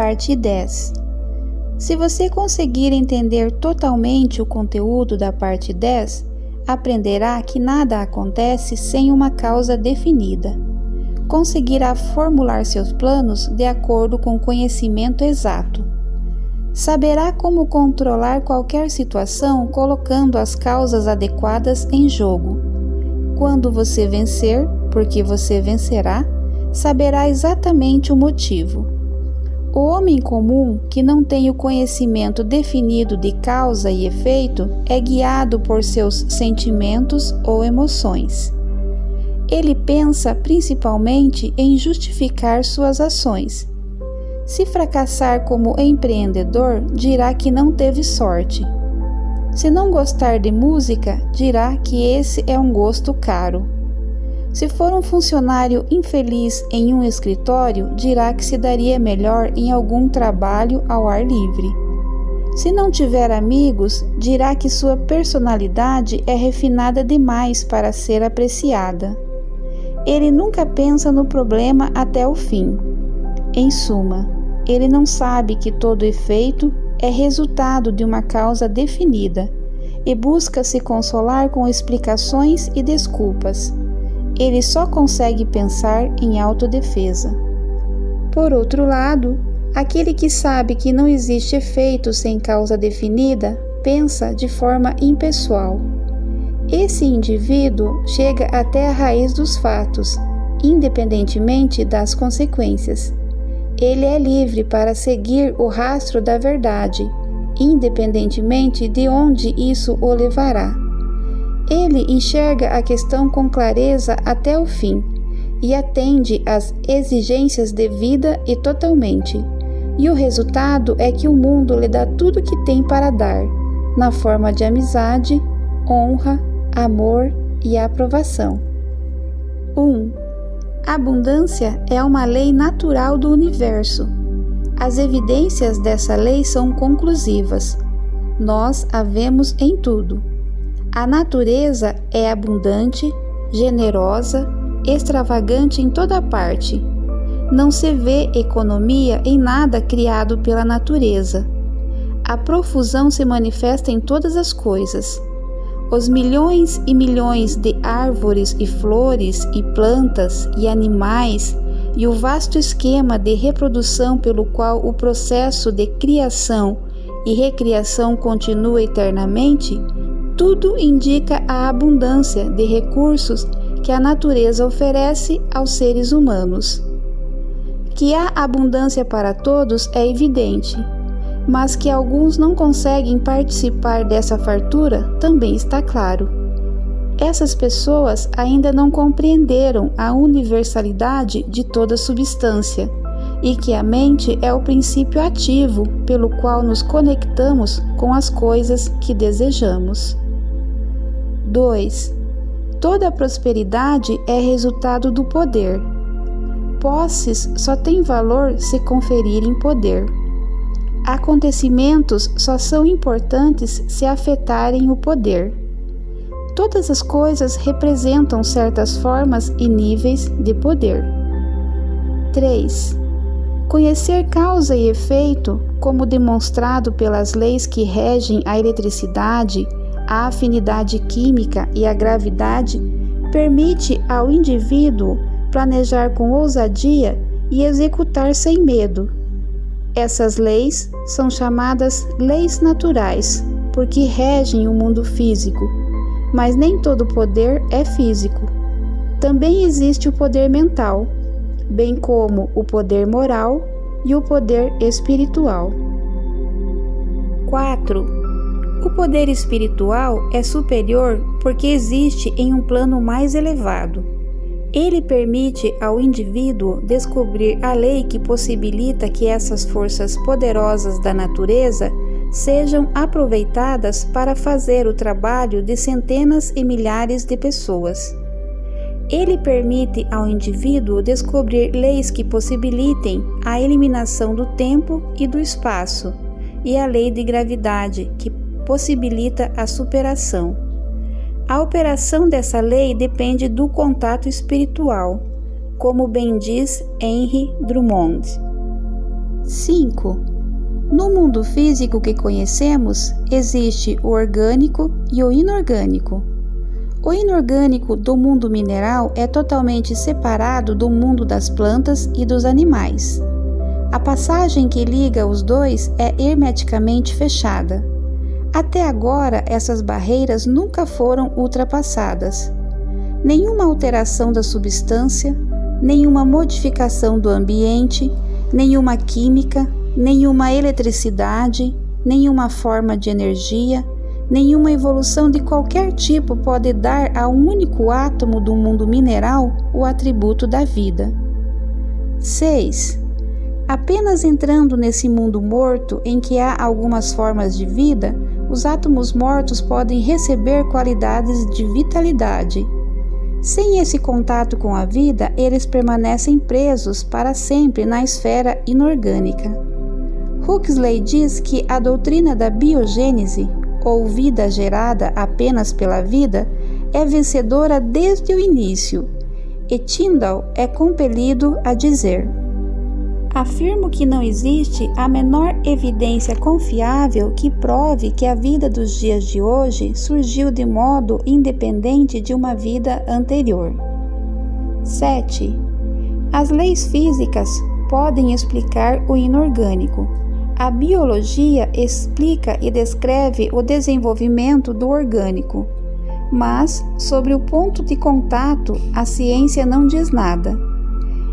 parte 10. Se você conseguir entender totalmente o conteúdo da parte 10, aprenderá que nada acontece sem uma causa definida. Conseguirá formular seus planos de acordo com o conhecimento exato. Saberá como controlar qualquer situação colocando as causas adequadas em jogo. Quando você vencer, porque você vencerá, saberá exatamente o motivo. O homem comum, que não tem o conhecimento definido de causa e efeito, é guiado por seus sentimentos ou emoções. Ele pensa principalmente em justificar suas ações. Se fracassar como empreendedor, dirá que não teve sorte. Se não gostar de música, dirá que esse é um gosto caro. Se for um funcionário infeliz em um escritório, dirá que se daria melhor em algum trabalho ao ar livre. Se não tiver amigos, dirá que sua personalidade é refinada demais para ser apreciada. Ele nunca pensa no problema até o fim. Em suma, ele não sabe que todo efeito é resultado de uma causa definida e busca se consolar com explicações e desculpas. Ele só consegue pensar em autodefesa. Por outro lado, aquele que sabe que não existe efeito sem causa definida, pensa de forma impessoal. Esse indivíduo chega até a raiz dos fatos, independentemente das consequências. Ele é livre para seguir o rastro da verdade, independentemente de onde isso o levará. Ele enxerga a questão com clareza até o fim e atende às exigências de vida e totalmente. E o resultado é que o mundo lhe dá tudo o que tem para dar, na forma de amizade, honra, amor e aprovação. 1. A abundância é uma lei natural do universo. As evidências dessa lei são conclusivas. Nós a vemos em tudo. A natureza é abundante, generosa, extravagante em toda parte. Não se vê economia em nada criado pela natureza. A profusão se manifesta em todas as coisas. Os milhões e milhões de árvores e flores e plantas e animais e o vasto esquema de reprodução pelo qual o processo de criação e recriação continua eternamente, tudo indica a abundância de recursos que a natureza oferece aos seres humanos. Que há abundância para todos é evidente, mas que alguns não conseguem participar dessa fartura também está claro. Essas pessoas ainda não compreenderam a universalidade de toda substância e que a mente é o princípio ativo pelo qual nos conectamos com as coisas que desejamos. 2. Toda prosperidade é resultado do poder. Posses só têm valor se conferirem poder. Acontecimentos só são importantes se afetarem o poder. Todas as coisas representam certas formas e níveis de poder. 3. Conhecer causa e efeito, como demonstrado pelas leis que regem a eletricidade, a afinidade química e a gravidade, permite ao indivíduo planejar com ousadia e executar sem medo. Essas leis são chamadas leis naturais, porque regem o mundo físico, mas nem todo poder é físico. Também existe o poder mental, bem como o poder moral e o poder espiritual. 4. O poder espiritual é superior porque existe em um plano mais elevado. Ele permite ao indivíduo descobrir a lei que possibilita que essas forças poderosas da natureza sejam aproveitadas para fazer o trabalho de centenas e milhares de pessoas. Ele permite ao indivíduo descobrir leis que possibilitem a eliminação do tempo e do espaço, e a lei de gravidade, que possibilita a superação. A operação dessa lei depende do contato espiritual, como bem diz Henry Drummond. 5. No mundo físico que conhecemos, existe o orgânico e o inorgânico. O inorgânico do mundo mineral é totalmente separado do mundo das plantas e dos animais. A passagem que liga os dois é hermeticamente fechada. Até agora, essas barreiras nunca foram ultrapassadas. Nenhuma alteração da substância, nenhuma modificação do ambiente, nenhuma química, nenhuma eletricidade, nenhuma forma de energia, nenhuma evolução de qualquer tipo pode dar a um único átomo do mundo mineral o atributo da vida. 6. Apenas entrando nesse mundo morto em que há algumas formas de vida, os átomos mortos podem receber qualidades de vitalidade. Sem esse contato com a vida, eles permanecem presos para sempre na esfera inorgânica. Huxley diz que a doutrina da biogênese, ou vida gerada apenas pela vida, é vencedora desde o início, e Tyndall é compelido a dizer: afirmo que não existe a menor evidência confiável que prove que a vida dos dias de hoje surgiu de modo independente de uma vida anterior. 7. As leis físicas podem explicar o inorgânico. A biologia explica e descreve o desenvolvimento do orgânico, mas, sobre o ponto de contato, a ciência não diz nada.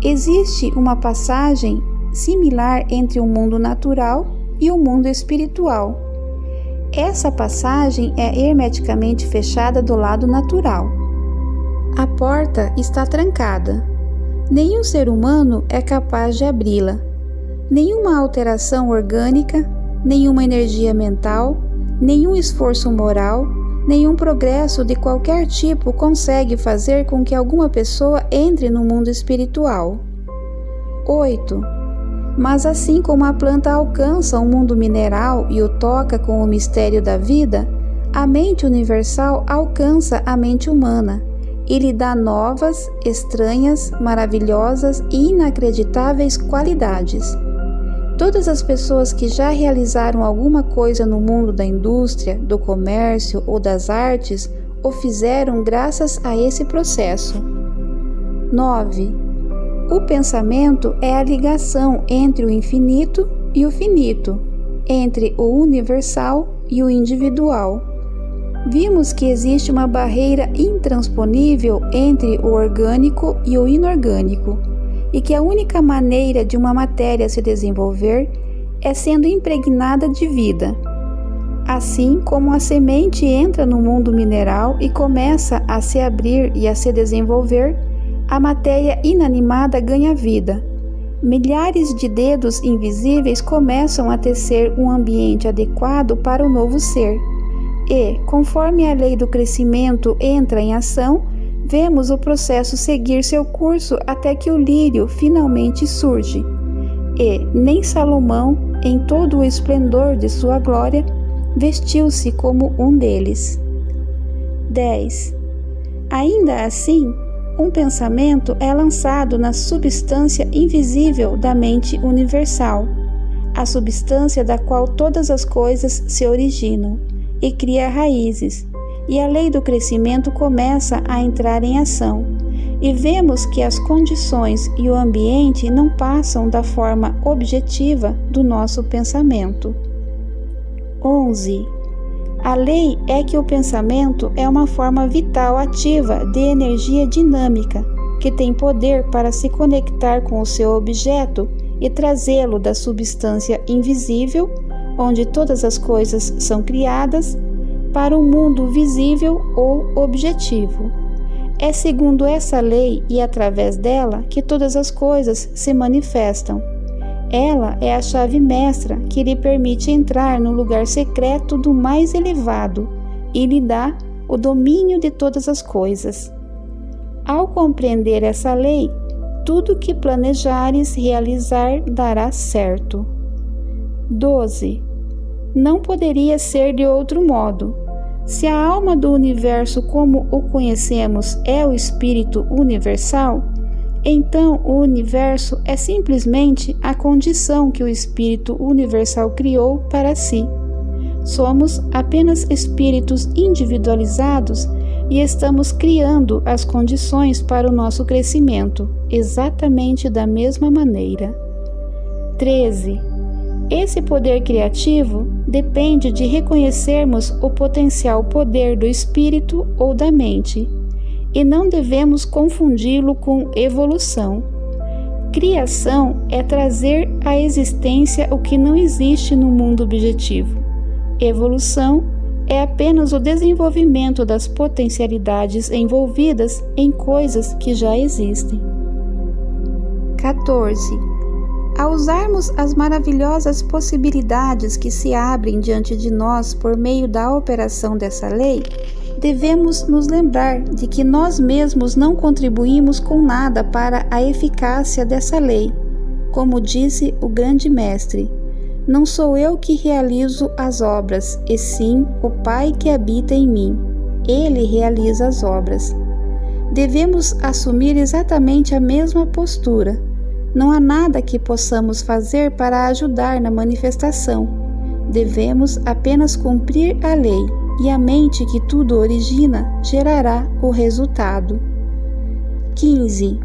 Existe uma passagem similar entre o mundo natural e o mundo espiritual. Essa passagem é hermeticamente fechada do lado natural. A porta está trancada. Nenhum ser humano é capaz de abri-la. Nenhuma alteração orgânica, nenhuma energia mental, nenhum esforço moral, nenhum progresso de qualquer tipo consegue fazer com que alguma pessoa entre no mundo espiritual. 8. Mas assim como a planta alcança o mundo mineral e o toca com o mistério da vida, a mente universal alcança a mente humana e lhe dá novas, estranhas, maravilhosas e inacreditáveis qualidades. Todas as pessoas que já realizaram alguma coisa no mundo da indústria, do comércio ou das artes o fizeram graças a esse processo. 9. O pensamento é a ligação entre o infinito e o finito, entre o universal e o individual. Vimos que existe uma barreira intransponível entre o orgânico e o inorgânico, e que a única maneira de uma matéria se desenvolver é sendo impregnada de vida. Assim como a semente entra no mundo mineral e começa a se abrir e a se desenvolver, a matéria inanimada ganha vida. Milhares de dedos invisíveis começam a tecer um ambiente adequado para o novo ser. E, conforme a lei do crescimento entra em ação, vemos o processo seguir seu curso até que o lírio finalmente surge. E nem Salomão, em todo o esplendor de sua glória, vestiu-se como um deles. 10. Ainda assim, um pensamento é lançado na substância invisível da mente universal, a substância da qual todas as coisas se originam, e cria raízes, e a lei do crescimento começa a entrar em ação, e vemos que as condições e o ambiente não passam da forma objetiva do nosso pensamento. 11. A lei é que o pensamento é uma forma vital ativa de energia dinâmica, que tem poder para se conectar com o seu objeto e trazê-lo da substância invisível, onde todas as coisas são criadas, para um mundo visível ou objetivo. É segundo essa lei e através dela que todas as coisas se manifestam. Ela é a chave mestra que lhe permite entrar no lugar secreto do mais elevado e lhe dá o domínio de todas as coisas. Ao compreender essa lei, tudo que planejares realizar dará certo. 12. Não poderia ser de outro modo. Se a alma do universo como o conhecemos é o espírito universal, então o universo é simplesmente a condição que o Espírito Universal criou para si. Somos apenas espíritos individualizados e estamos criando as condições para o nosso crescimento, exatamente da mesma maneira. 13. Esse poder criativo depende de reconhecermos o potencial poder do espírito ou da mente, e não devemos confundi-lo com evolução. Criação é trazer à existência o que não existe no mundo objetivo. Evolução é apenas o desenvolvimento das potencialidades envolvidas em coisas que já existem. 14. Ao usarmos as maravilhosas possibilidades que se abrem diante de nós por meio da operação dessa lei, devemos nos lembrar de que nós mesmos não contribuímos com nada para a eficácia dessa lei. Como disse o grande mestre, não sou eu que realizo as obras, e sim o Pai que habita em mim. Ele realiza as obras. Devemos assumir exatamente a mesma postura. Não há nada que possamos fazer para ajudar na manifestação. Devemos apenas cumprir a lei, e a mente que tudo origina gerará o resultado. 15.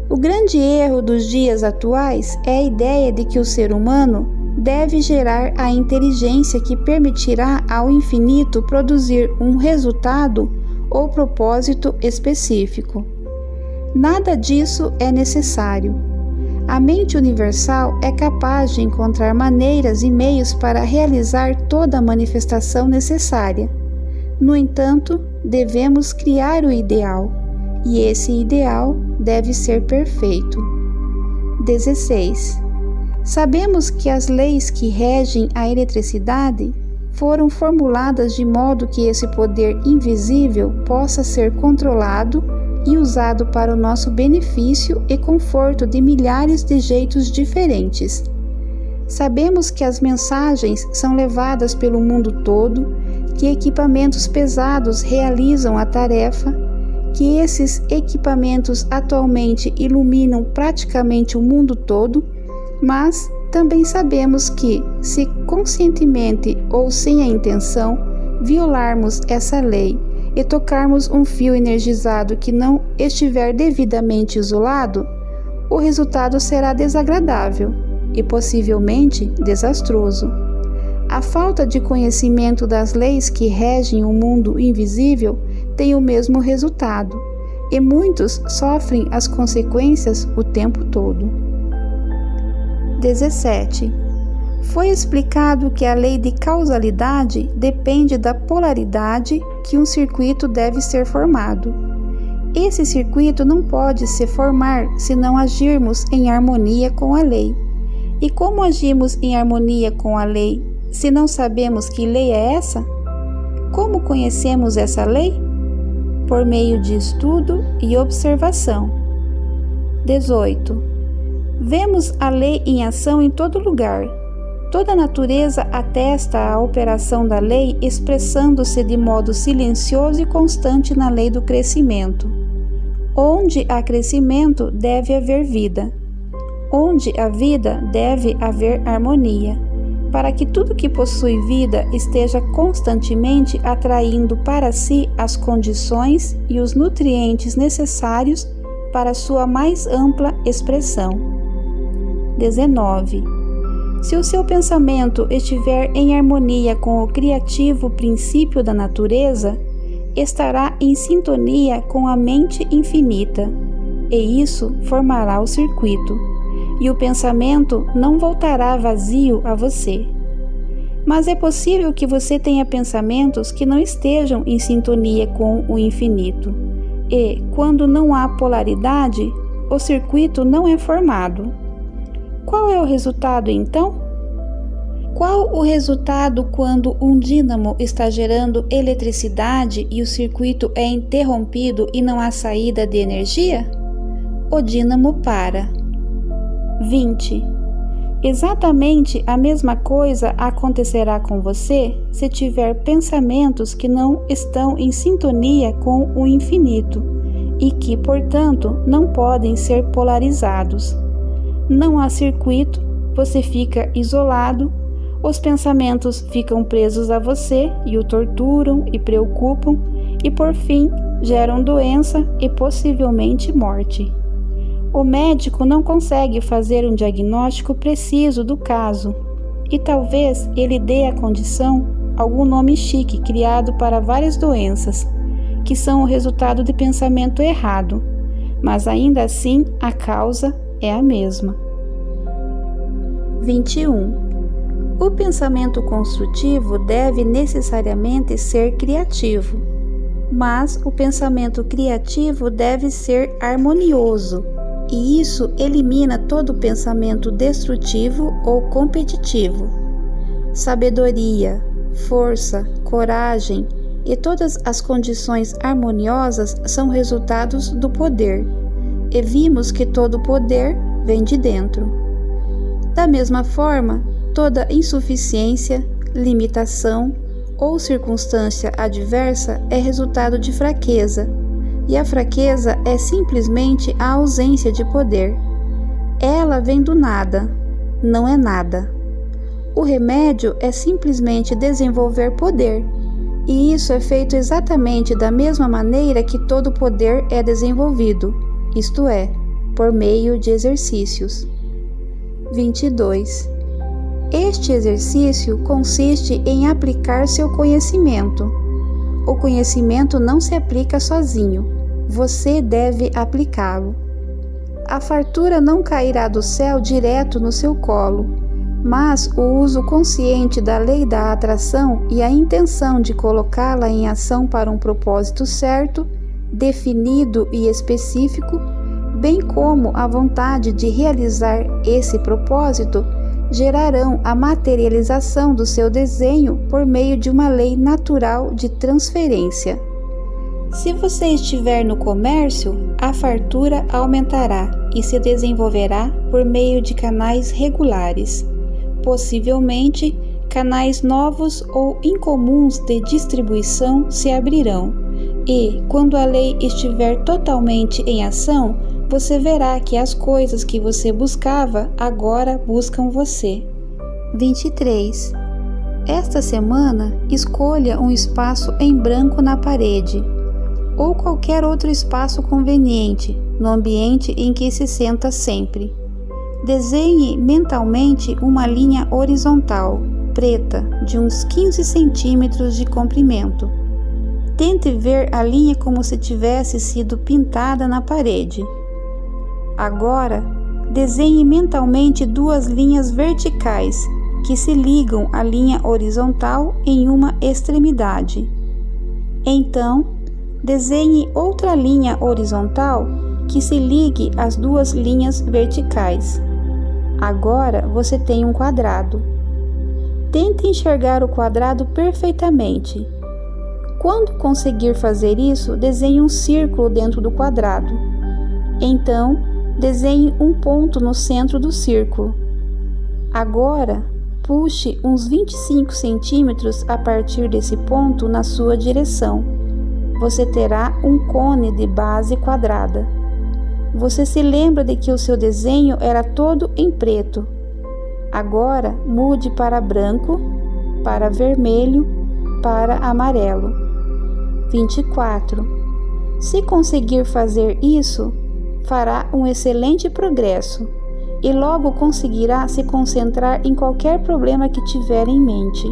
O grande erro dos dias atuais é a ideia de que o ser humano deve gerar a inteligência que permitirá ao infinito produzir um resultado ou propósito específico. Nada disso é necessário. A mente universal é capaz de encontrar maneiras e meios para realizar toda a manifestação necessária. No entanto, devemos criar o ideal, e esse ideal deve ser perfeito. 16. Sabemos que as leis que regem a eletricidade foram formuladas de modo que esse poder invisível possa ser controlado e usado para o nosso benefício e conforto de milhares de jeitos diferentes. Sabemos que as mensagens são levadas pelo mundo todo, que equipamentos pesados realizam a tarefa, que esses equipamentos atualmente iluminam praticamente o mundo todo, mas também sabemos que, se conscientemente ou sem a intenção violarmos essa lei e tocarmos um fio energizado que não estiver devidamente isolado, o resultado será desagradável e possivelmente desastroso. A falta de conhecimento das leis que regem o mundo invisível tem o mesmo resultado, e muitos sofrem as consequências o tempo todo. 17. Foi explicado que a lei de causalidade depende da polaridade que um circuito deve ser formado. Esse circuito não pode se formar se não agirmos em harmonia com a lei. E como agimos em harmonia com a lei se não sabemos que lei é essa? Como conhecemos essa lei? Por meio de estudo e observação. 18. Vemos a lei em ação em todo lugar. Toda a natureza atesta a operação da lei expressando-se de modo silencioso e constante na lei do crescimento. Onde há crescimento, deve haver vida. Onde há vida, deve haver harmonia, para que tudo que possui vida esteja constantemente atraindo para si as condições e os nutrientes necessários para sua mais ampla expressão. 19. Se o seu pensamento estiver em harmonia com o criativo princípio da natureza, estará em sintonia com a mente infinita, e isso formará o circuito, e o pensamento não voltará vazio a você. Mas é possível que você tenha pensamentos que não estejam em sintonia com o infinito, e, quando não há polaridade, o circuito não é formado. Qual é o resultado então? Qual o resultado quando um dínamo está gerando eletricidade e o circuito é interrompido e não há saída de energia? O dínamo para. 20. Exatamente a mesma coisa acontecerá com você se tiver pensamentos que não estão em sintonia com o infinito, e que, portanto, não podem ser polarizados. Não há circuito, você fica isolado, os pensamentos ficam presos a você e o torturam e preocupam e, por fim, geram doença e possivelmente morte. O médico não consegue fazer um diagnóstico preciso do caso e talvez ele dê à condição algum nome chique criado para várias doenças, que são o resultado de pensamento errado, mas ainda assim a causa é a mesma. 21. O pensamento construtivo deve necessariamente ser criativo, mas o pensamento criativo deve ser harmonioso, e isso elimina todo pensamento destrutivo ou competitivo. Sabedoria, força, coragem e todas as condições harmoniosas são resultados do poder, e vimos que todo poder vem de dentro. Da mesma forma, toda insuficiência, limitação ou circunstância adversa é resultado de fraqueza, e a fraqueza é simplesmente a ausência de poder. Ela vem do nada, não é nada. O remédio é simplesmente desenvolver poder, e isso é feito exatamente da mesma maneira que todo poder é desenvolvido, isto é, por meio de exercícios. 22. Este exercício consiste em aplicar seu conhecimento. O conhecimento não se aplica sozinho, você deve aplicá-lo. A fartura não cairá do céu direto no seu colo, mas o uso consciente da lei da atração e a intenção de colocá-la em ação para um propósito certo, definido e específico, bem como a vontade de realizar esse propósito, gerarão a materialização do seu desenho por meio de uma lei natural de transferência. Se você estiver no comércio, a fartura aumentará e se desenvolverá por meio de canais regulares. Possivelmente, canais novos ou incomuns de distribuição se abrirão, e, quando a lei estiver totalmente em ação, você verá que as coisas que você buscava agora buscam você. 23. Esta semana, escolha um espaço em branco na parede, ou qualquer outro espaço conveniente, no ambiente em que se senta sempre. Desenhe mentalmente uma linha horizontal, preta, de uns 15 centímetros de comprimento. Tente ver a linha como se tivesse sido pintada na parede. Agora, desenhe mentalmente duas linhas verticais que se ligam à linha horizontal em uma extremidade. Então, desenhe outra linha horizontal que se ligue às duas linhas verticais. Agora você tem um quadrado. Tente enxergar o quadrado perfeitamente. Quando conseguir fazer isso, desenhe um círculo dentro do quadrado. Então, desenhe um ponto no centro do círculo. Agora, puxe uns 25 centímetros a partir desse ponto na sua direção. Você terá um cone de base quadrada. Você se lembra de que o seu desenho era todo em preto. Agora, mude para branco, para vermelho, para amarelo. 24. Se conseguir fazer isso, fará um excelente progresso e logo conseguirá se concentrar em qualquer problema que tiver em mente.